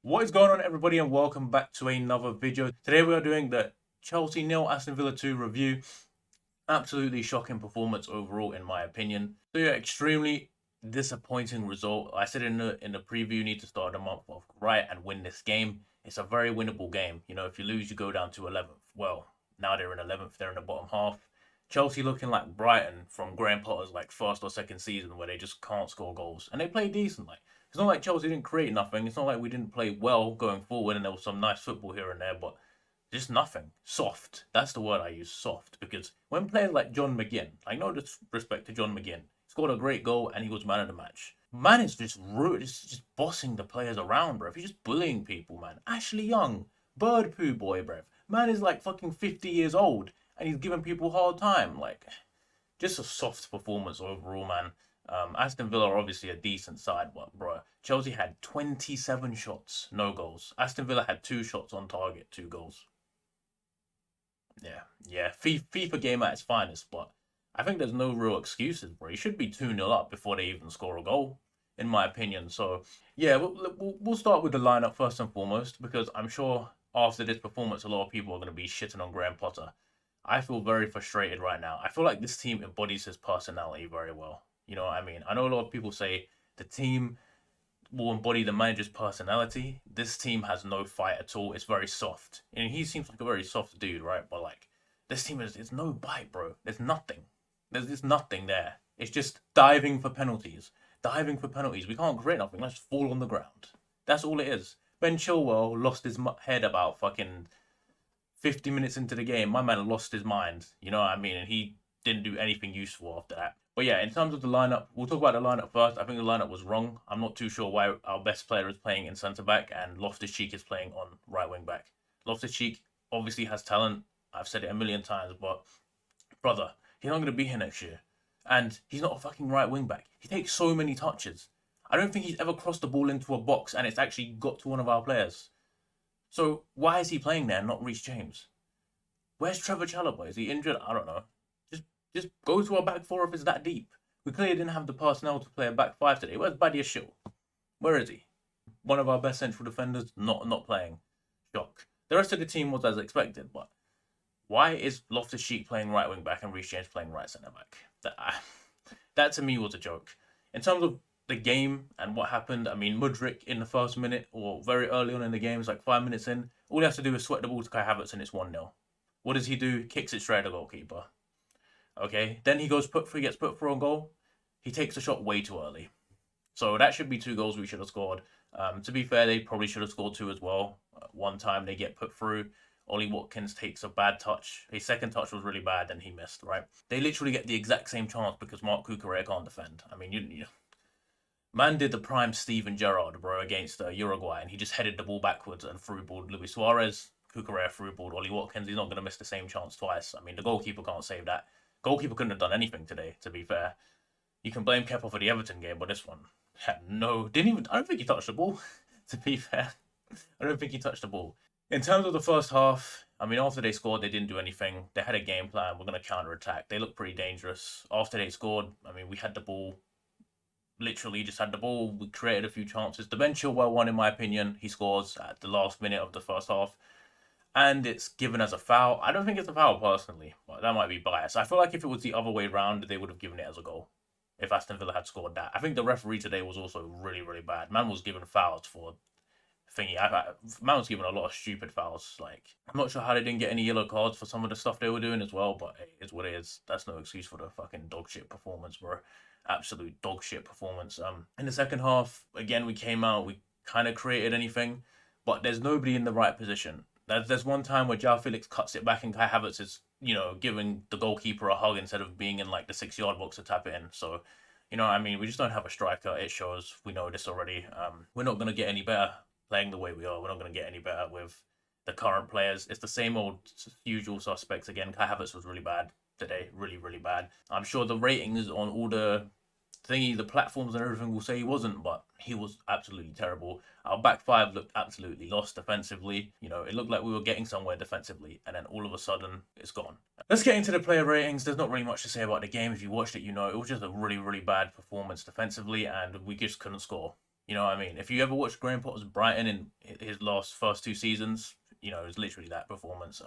What is going on, everybody, and welcome back to another video. Today we are doing the Chelsea nil Aston Villa 2 review. Absolutely shocking performance overall, in my opinion. So yeah, extremely disappointing result. I said in the preview, you need to start the month off right and win this game. It's a very winnable game. You know, if you lose, you go down to 11th. Well, now they're in 11th. They're in the bottom half. Chelsea looking like Brighton from Graham Potter's like first or second season, where they just can't score goals, and they play decently. It's not like Chelsea didn't create nothing. It's not like we didn't play well going forward and there was some nice football here and there, but just nothing. Soft. That's the word I use, soft. Because when players like John McGinn, I know disrespect to John McGinn, scored a great goal and he was man of the match. Man is just rude, just bossing the players around, bro. He's just bullying people, man. Ashley Young, bird poo boy, bro. Man is like fucking 50 years old and he's giving people a hard time. Like, just a soft performance overall, man. Aston Villa are obviously a decent side, but bro, Chelsea had 27 shots, no goals. Aston Villa had 2 shots on target, 2 goals. Yeah. FIFA game at its finest, but I think there's no real excuses, bro. You should be 2-0 up before they even score a goal, in my opinion. So, yeah, we'll start with the lineup first and foremost, because I'm sure after this performance, a lot of people are going to be shitting on Graham Potter. I feel very frustrated right now. I feel like this team embodies his personality very well. You know what I mean? I know a lot of people say the team will embody the manager's personality. This team has no fight at all. It's very soft. And he seems like a very soft dude, right? But like this team it's no bite, bro. There's nothing. There's just nothing there. It's just diving for penalties. Diving for penalties. We can't create nothing. Let's fall on the ground. That's all it is. Ben Chilwell lost his head about fucking 50 minutes into the game. My man lost his mind. You know what I mean? And he didn't do anything useful after that. But yeah, in terms of the lineup, we'll talk about the lineup first. I think the lineup was wrong. I'm not too sure why our best player is playing in centre back and Loftus Cheek is playing on right wing back. Loftus Cheek obviously has talent. I've said it a million times, but brother, he's not going to be here next year. And he's not a fucking right wing back. He takes so many touches. I don't think he's ever crossed the ball into a box and it's actually got to one of our players. So why is he playing there and not Reece James? Where's Trevor Chalobah? Is he injured? I don't know. Just go to a back four if it's that deep. We clearly didn't have the personnel to play a back five today. Where's Badiashile? Where is he? One of our best central defenders not playing. Shock. The rest of the team was as expected, but why is Loftus Cheek playing right wing back and Reece James playing right centre back? That to me was a joke. In terms of the game and what happened, I mean, Mudryk in the first minute or very early on in the game, it's like 5 minutes in, all he has to do is sweat the ball to Kai Havertz and it's 1-0. What does he do? Kicks it straight at the goalkeeper. Okay, then he gets put for a goal. He takes the shot way too early. So that should be 2 goals we should have scored. To be fair, they probably should have scored 2 as well. One time they get put through. Ollie Watkins takes a bad touch. His second touch was really bad and he missed, right? They literally get the exact same chance because Marc Cucurella can't defend. I mean, man did the prime Steven Gerrard, bro, against Uruguay, and he just headed the ball backwards and through balled Luis Suarez. Cucurella through balled Ollie Watkins. He's not going to miss the same chance twice. I mean, the goalkeeper can't save that. Goalkeeper couldn't have done anything today, to be fair. You can blame Kepa for the Everton game, but this one had I don't think he touched the ball, to be fair. I don't think he touched the ball. In terms of the first half, I mean, after they scored, they didn't do anything. They had a game plan. We're going to counter-attack. They looked pretty dangerous. After they scored, I mean, we had the ball. Literally just had the ball. We created a few chances. The Ben Chilwell one, in my opinion, he scores at the last minute of the first half. And it's given as a foul. I don't think it's a foul personally, but that might be biased. I feel like if it was the other way round, they would have given it as a goal if Aston Villa had scored that. I think the referee today was also really, really bad. Man was given fouls for thingy. Man was given a lot of stupid fouls. Like, I'm not sure how they didn't get any yellow cards for some of the stuff they were doing as well, but it's what it is. That's no excuse for the fucking dog shit performance, bro. Absolute dog shit performance. In the second half, again, we came out, we kind of created anything, but there's nobody in the right position. There's one time where João Felix cuts it back and Kai Havertz is, giving the goalkeeper a hug instead of being in like the 6-yard box to tap it in. So, I mean, we just don't have a striker. It shows. We know this already. We're not going to get any better playing the way we are. We're not going to get any better with the current players. It's the same old usual suspects again. Kai Havertz was really bad today. Really, really bad. I'm sure the ratings on all the platforms and everything will say he wasn't, but he was absolutely terrible. Our back five looked absolutely lost defensively. It looked like we were getting somewhere defensively, and then all of a sudden, it's gone. Let's get into the player ratings. There's not really much to say about the game. If you watched it, it was just a really, really bad performance defensively, and we just couldn't score. You know what I mean? If you ever watched Graham Potter's Brighton in his last first 2 seasons. You know, it's literally that performance.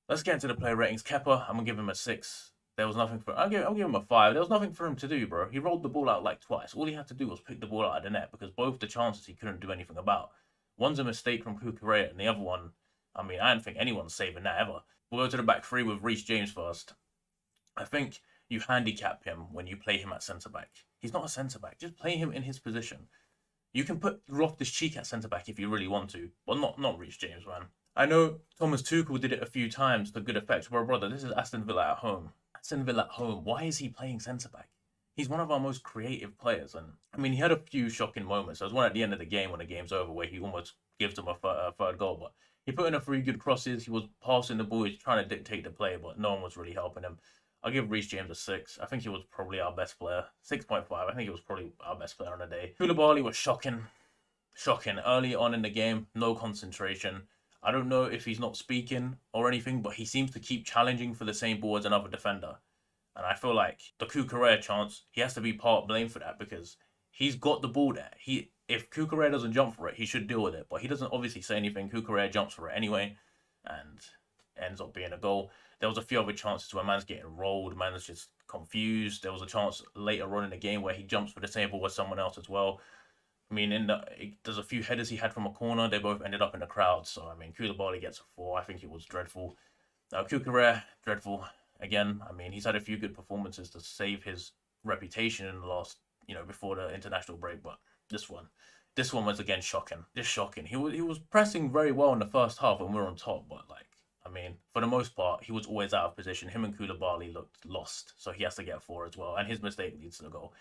Let's get into the player ratings. Kepa, I'm gonna give him a 6. There was nothing for. I'll give him a 5. There was nothing for him to do, bro. He rolled the ball out like twice. All he had to do was pick the ball out of the net because both the chances he couldn't do anything about. One's a mistake from Kukurea, and the other one, I mean, I don't think anyone's saving that ever. We'll go to the back three with Reece James first. I think you handicap him when you play him at centre back. He's not a centre back. Just play him in his position. You can put Loftus-Cheek at centre back if you really want to, but not Reece James, man. I know Thomas Tuchel did it a few times to good effect. Bro, brother, this is Aston Villa at home. Aston Villa at home. Why is he playing centre back? He's one of our most creative players, and I mean, he had a few shocking moments. There was one at the end of the game when the game's over where he almost gives them a third goal, but he put in a 3 good crosses. He was passing the ball. He was trying to dictate the play, but no one was really helping him. I'll give Reece James a 6. I think he was probably our best player. 6.5. I think he was probably our best player on the day. Koulibaly was shocking. Shocking. Early on in the game, no concentration. I don't know if he's not speaking or anything, but he seems to keep challenging for the same ball as another defender. And I feel like the Kukurea chance, he has to be part blame for that because he's got the ball there. If Kukurea doesn't jump for it, he should deal with it. But he doesn't obviously say anything. Kukurea jumps for it anyway and ends up being a goal. There was a few other chances where man's getting rolled, man's just confused. There was a chance later on in the game where he jumps for the same ball as someone else as well. I mean, there's a few headers he had from a corner. They both ended up in the crowd. So, I mean, Koulibaly gets a 4. I think it was dreadful. Kukurea, dreadful. Again, I mean, he's had a few good performances to save his reputation in the last, before the international break. But this one was again shocking. Just shocking. He was pressing very well in the first half when we were on top. But, I mean, for the most part, he was always out of position. Him and Koulibaly looked lost. So he has to get a 4 as well. And his mistake leads to the goal.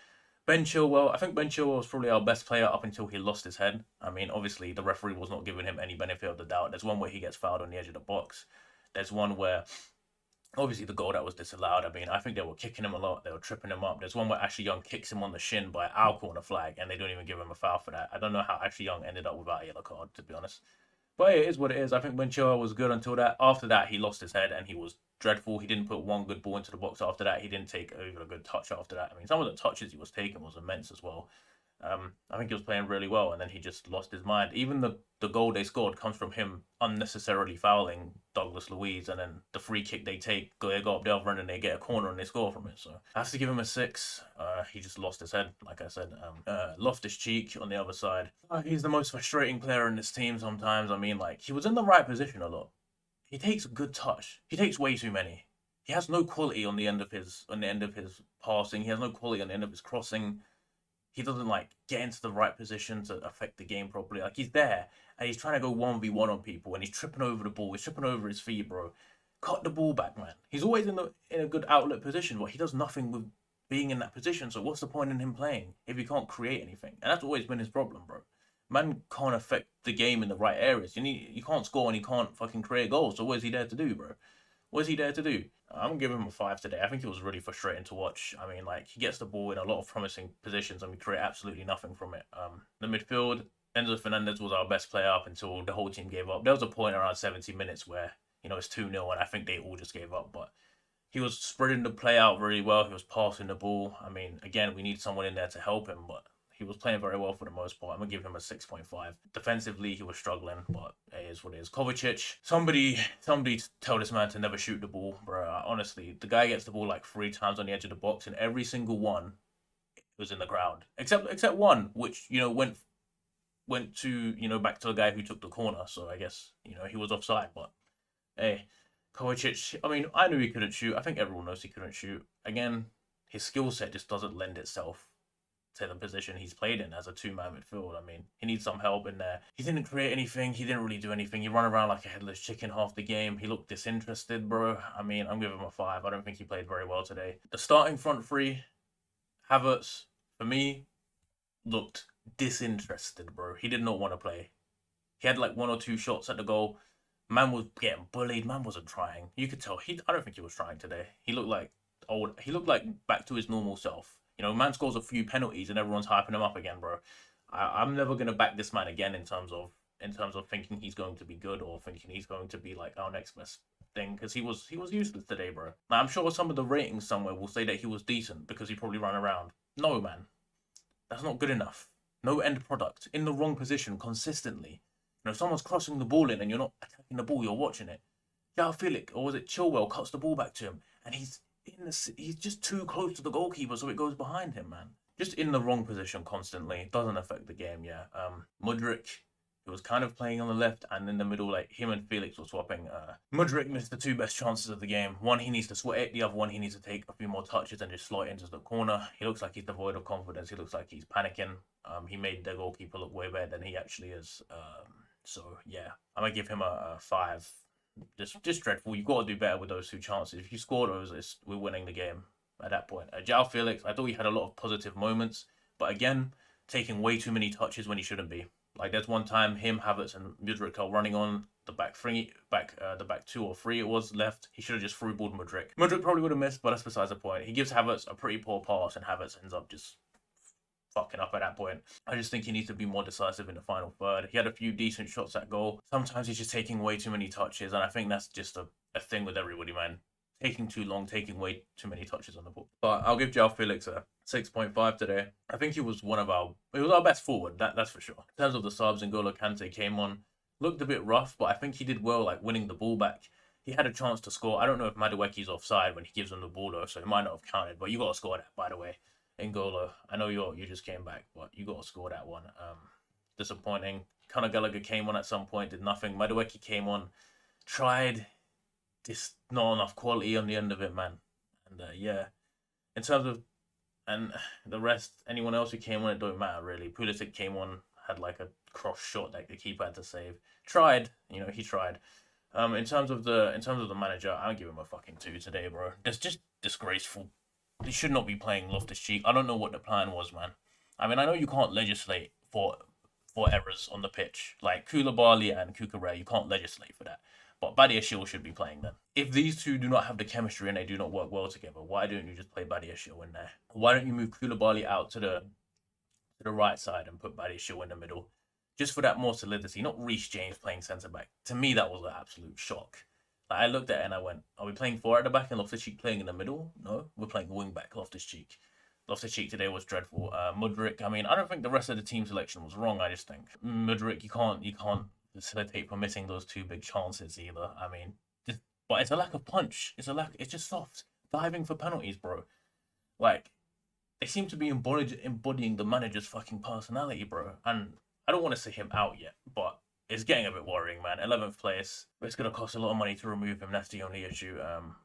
Ben Chilwell, I think Ben Chilwell was probably our best player up until he lost his head. I mean, obviously, the referee was not giving him any benefit of the doubt. There's one where he gets fouled on the edge of the box. There's one where, obviously, the goal that was disallowed. I mean, I think they were kicking him a lot. They were tripping him up. There's one where Ashley Young kicks him on the shin by our corner flag, and they don't even give him a foul for that. I don't know how Ashley Young ended up without a yellow card, to be honest. But it is what it is. I think Ben Chilwell was good until that. After that, he lost his head, and he was dreadful. He didn't put one good ball into the box after that. He didn't take even a good touch after that. I mean, some of the touches he was taking was immense as well. I think he was playing really well, and then he just lost his mind. Even the goal they scored comes from him unnecessarily fouling Douglas Luiz, and then the free kick they take, they go up the other end and they get a corner and they score from it. So I have to give him a 6. He just lost his head, like I said. Loftus-Cheek on the other side. He's the most frustrating player in this team sometimes. I mean, he was in the right position a lot. He takes a good touch. He takes way too many. He has no quality on the end of his passing. He has no quality on the end of his crossing. He doesn't get into the right position to affect the game properly. He's there and he's trying to go 1v1 on people and he's tripping over the ball. He's tripping over his feet, bro. Cut the ball back, man. He's always in a good outlet position, but he does nothing with being in that position. So what's the point in him playing if he can't create anything? And that's always been his problem, bro. Man can't affect the game in the right areas. You can't score and he can't fucking create goals. So what is he there to do, bro? What is he there to do? I'm going to give him a 5 today. I think it was really frustrating to watch. I mean, he gets the ball in a lot of promising positions and we create absolutely nothing from it. The midfield, Enzo Fernandez was our best player up until the whole team gave up. There was a point around 70 minutes where, it's 2-0 and I think they all just gave up. But he was spreading the play out really well. He was passing the ball. I mean, again, we need someone in there to help him, but he was playing very well for the most part. I'm going to give him a 6.5. Defensively, he was struggling, but it is what it is. Kovacic, somebody tell this man to never shoot the ball, bro. Honestly, the guy gets the ball 3 times on the edge of the box, and every single one was in the ground. Except one, which, went to, back to the guy who took the corner. So I guess, he was offside. But, hey, Kovacic, I mean, I knew he couldn't shoot. I think everyone knows he couldn't shoot. Again, his skill set just doesn't lend itself to the position he's played in as a 2-man midfield. I mean, he needs some help in there. He didn't create anything. He didn't really do anything. He run around like a headless chicken half the game. He looked disinterested, bro. I mean, I'm giving him a 5. I don't think he played very well today. The starting front three, Havertz, for me, looked disinterested, bro. He did not want to play. He had 1 or 2 shots at the goal. Man was getting bullied. Man wasn't trying. You could tell. I don't think he was trying today. He looked like old. He looked like back to his normal self. Man scores a few penalties and everyone's hyping him up again, bro. I'm never gonna back this man again in terms of thinking he's going to be good or thinking he's going to be our next best thing, because he was useless today, bro. Now, I'm sure some of the ratings somewhere will say that he was decent because he probably ran around. No, man, that's not good enough. No end product in the wrong position consistently. if someone's crossing the ball in and you're not attacking the ball, you're watching it. João Felix, or was it Chilwell, cuts the ball back to him, and he's just too close to the goalkeeper, so it goes behind him, man. Just in the wrong position constantly. Doesn't affect the game, yeah. Mudryk, he was kind of playing on the left and in the middle, like him and Felix were swapping. Mudryk missed the two best chances of the game. One, he needs to sweat it. The other one, he needs to take a few more touches and just slot it into the corner. He looks like he's devoid of confidence. He looks like he's panicking. He made the goalkeeper look way better than he actually is. So yeah, I'm gonna give him a 5. Just dreadful. You've got to do better with those two chances. If you score those, we're winning the game at that point. João Felix, I thought he had a lot of positive moments, but again, taking way too many touches when he shouldn't be. Like there's one time him, Havertz, and Mudryk are running on the back two or three it was left. He should have just through balled Mudryk. Mudryk probably would have missed, but that's besides the point. He gives Havertz a pretty poor pass, and Havertz ends up just fucking up at that point. I just think he needs to be more decisive in the final third. He had a few decent shots at goal. Sometimes he's just taking way too many touches, and I think that's just a thing with everybody, man. Taking too long, taking way too many touches on the ball. But I'll give João Felix a 6.5 today. I think he was our best forward, that's for sure. In terms of the subs, N'Golo Kante came on, looked a bit rough, but I think he did well, like winning the ball back. He had a chance to score. I don't know if Madueke's offside when he gives him the ball though, so it might not have counted, but you got to score that, by the way. N'Golo, I know you just came back, but you got to score that one. Disappointing. Conor Gallagher came on at some point, did nothing. Madueke came on, tried, just not enough quality on the end of it, man. And yeah, in terms of and the rest, anyone else who came on, it don't matter really. Pulisic came on, had like a cross shot that the keeper had to save. Tried, he tried. In terms of the manager, I'll give him a fucking 2 today, bro. It's just disgraceful. They should not be playing Loftus-Cheek. I don't know what the plan was, man. I mean, I know you can't legislate for errors on the pitch. Like Koulibaly and Cucurella, you can't legislate for that. But Badiashile should be playing then. If these two do not have the chemistry and they do not work well together, why don't you just play Badiashile in there? Why don't you move Koulibaly out to the right side and put Badiashile in the middle? Just for that more solidity, not Reece James playing centre-back. To me, that was an absolute shock. Like, I looked at it and I went, are we playing 4 at the back and Loftus-Cheek playing in the middle? No, we're playing wing-back Loftus-Cheek. Loftus-Cheek today was dreadful. Mudryk, I mean, I don't think the rest of the team selection was wrong. I just think Mudryk, you can't facilitate for missing those 2 big chances either. I mean, but it's a lack of punch. It's just soft diving for penalties, bro. Like, they seem to be embodying the manager's fucking personality, bro. And I don't want to see him out yet, but it's getting a bit worrying, man. 11th place. It's going to cost a lot of money to remove him. That's the only issue.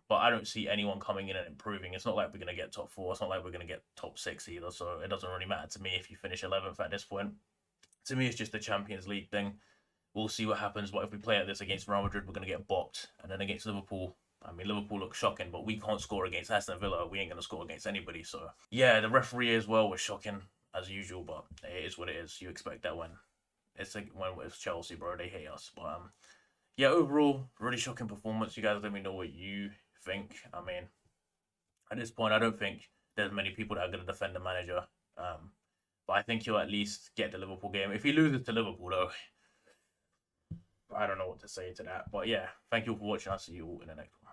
But I don't see anyone coming in and improving. It's not like we're going to get top 4. It's not like we're going to get top 6 either. So it doesn't really matter to me if you finish 11th at this point. To me, it's just the Champions League thing. We'll see what happens. But if we play at this against Real Madrid, we're going to get bopped. And then against Liverpool, I mean, Liverpool looks shocking, but we can't score against Aston Villa. We ain't going to score against anybody. So, yeah, the referee as well was shocking, as usual. But it is what it is. You expect that when it's Chelsea, bro. They hate us. But, yeah, overall, really shocking performance. You guys let me know what you think. I mean, at this point, I don't think there's many people that are going to defend the manager. But I think he'll at least get the Liverpool game. If he loses to Liverpool, though, I don't know what to say to that. But yeah, thank you for watching. I'll see you all in the next one.